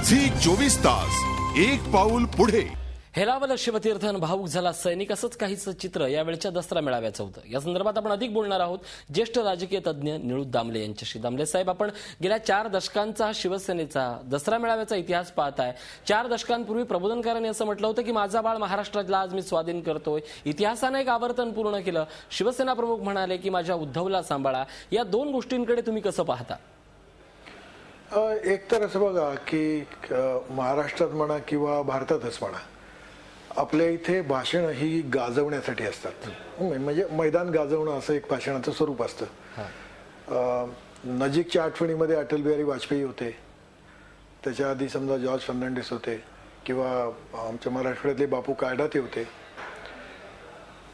Zee 24 तास एक पाऊल पुढे। हेलावलं शिवतीर्थन भावूक झाला सैनिक असंच काहीच चित्र यावेळच्या दसरा मेळाव्याचं होतं। या संदर्भात आपण अधिक बोलणार आहोत ज्येष्ठ राजकीय तज्ञ निळू दामले यांच्याशी। दामले साहेब, आपण गेल्या 4 दशकांचा शिवसेनेचा दसरा मेळाव्याचा इतिहास पाहताय। 4 दशकांपूर्वी प्रबोधनकारांनी असं म्हटलं होतं की माझा बाळ महाराष्ट्राला आज मी स्वाधीन करतोय। इतिहासाने एक आवर्तन पूर्ण केलं। शिवसेना प्रमुख म्हणाले की माझ्या उद्धवला सांभाळा। या 2 गोष्टींकडे तुम्ही कसं पाहता? एक तर असं बघा की महाराष्ट्रात म्हणा किंवा भारतातच म्हणा, आपल्या इथे भाषण ही गाजवण्यासाठी असतात। म्हणजे मैदान गाजवणं असं एक भाषणाचं स्वरूप असतं। नजीकच्या आठवणीमध्ये अटल बिहारी वाजपेयी होते, त्याच्या आधी समजा जॉर्ज फर्नांडिस होते किंवा आमच्या मराठवाड्यातले बापू काळदाते होते।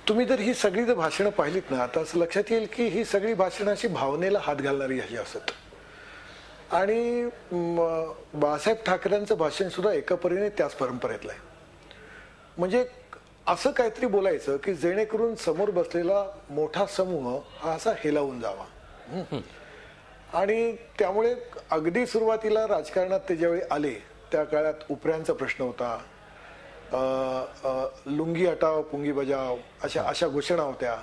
तुम्ही जर ही सगळी जर भाषणं पाहिलीत ना, आता असं लक्षात येईल की ही सगळी भाषणं अशी भावनेला हात घालणारी अशी असत। आणि बाळासाहेब ठाकरेंचं भाषण सुद्धा एका परीने त्याच परंपरेतलं आहे। म्हणजे असं काहीतरी बोलायचं की जेणेकरून समोर बसलेला मोठा समूह हा असा हेलावून जावा। आणि त्यामुळे अगदी सुरुवातीला राजकारणात ते ज्यावेळी आले त्या काळात उपऱ्यांचा प्रश्न होता, लुंगी हटाव पुंगी बजाव अशा घोषणा होत्या।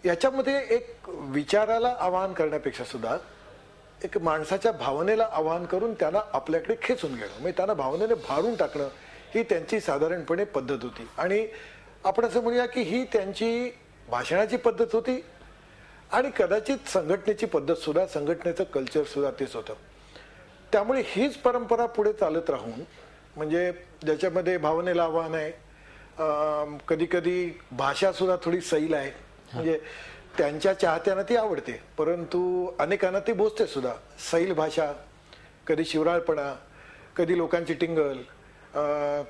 याच्यामध्ये एक विचाराला आवाहन करण्यापेक्षा सुद्धा एक माणसाच्या भावनेला आवाहन करून त्यांना आपल्याकडे खेचून घेणं, म्हणजे त्यांना भावनेने भारून टाकणं ही त्यांची साधारणपणे पद्धत होती। आणि आपण असं म्हणूया की ही त्यांची भाषणाची पद्धत होती आणि कदाचित संघटनेची पद्धत सुद्धा, संघटनेचं कल्चर सुद्धा तेच होतं। त्यामुळे हीच परंपरा पुढे चालत राहून, म्हणजे ज्याच्यामध्ये भावनेला आव्हान आहे, कधी कधी भाषा सुद्धा थोडी सैल आहे, म्हणजे त्यांच्या चाहत्यांना ती आवडते परंतु अनेकांना ती बोचते सुद्धा। सैल भाषा, कधी शिवराळपणा, कधी लोकांची टिंगल,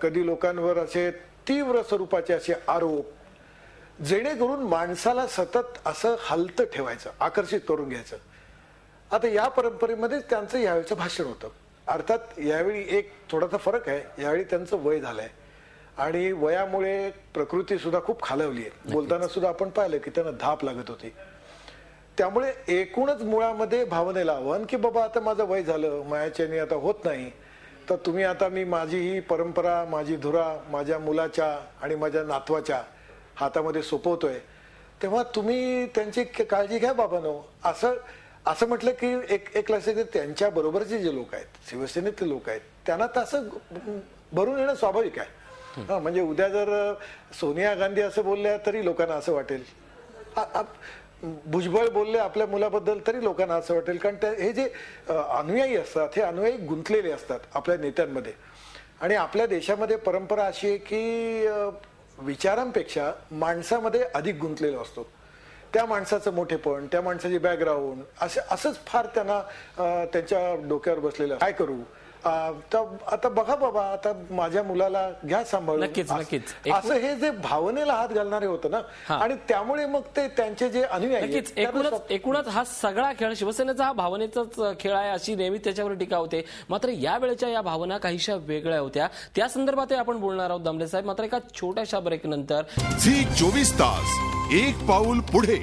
कधी लोकांवर असे तीव्र स्वरूपाचे असे आरोप, जेणेकरून माणसाला सतत असं हलतं ठेवायचं, आकर्षित करून घ्यायचं। आता या परंपरेमध्ये त्यांचं यावेळीचं भाषण होतं। अर्थात यावेळी एक थोडासा फरक आहे, यावेळी त्यांचं वय झालंय आणि वयामुळे प्रकृती सुद्धा खूप खालवली आहे। बोलताना सुद्धा आपण पाहिलं की त्यांना धाप लागत होती। त्यामुळे एकूणच मुळामध्ये भावनेला आव्हान की बाबा आता माझं वय झालं, मायाच्याने आता होत नाही, तर तुम्ही आता मी माझी ही परंपरा, माझी धुरा माझ्या मुलाच्या आणि माझ्या नातवाच्या हातामध्ये सोपवतोय, तेव्हा तुम्ही त्यांची काळजी घ्या बाबांनो। असं म्हटलं की एक लक्षात येतं, त्यांच्या बरोबरचे जे लोक आहेत, शिवसेनेतले लोक आहेत, त्यांना तसं भरून येणं स्वाभाविक आहे। म्हणजे उद्या जर सोनिया गांधी असं बोलल्या तरी लोकांना असं वाटेल, भुजबळ बोलले आपल्या मुलाबद्दल तरी लोकांना असं वाटेल, कारण हे जे अनुयायी असतात हे अनुयायी गुंतलेले असतात आपल्या नेत्यांमध्ये। आणि आपल्या देशामध्ये परंपरा अशी आहे की विचारांपेक्षा माणसामध्ये अधिक गुंतलेलो असतो। त्या माणसाचं मोठेपण, त्या माणसाची बॅकग्राऊंड असंच फार त्यांना त्यांच्या डोक्यावर बसलेलं। काय करू आता बघा बाबा, आता माझ्या मुलाला घ्या सांभाळून, नक्कीच असं हे जे भावनेला हात घालणारे होतं ना, आणि त्यामुळे मग ते त्यांचे जे अनुयायी, एकूणच हा सगळा खेळ शिवसेनेचा हा भावनेचाच खेळ आहे अशी नेहमी त्याच्यावर टीका होते। मात्र या वेळेच्या या भावना काहीशा वेगळ्या होत्या, त्या संदर्भात आपण बोलणार आहोत दामले साहेब। मात्र एका छोट्याशा ब्रेक नंतर झी 24 तास एक पाऊल पुढे।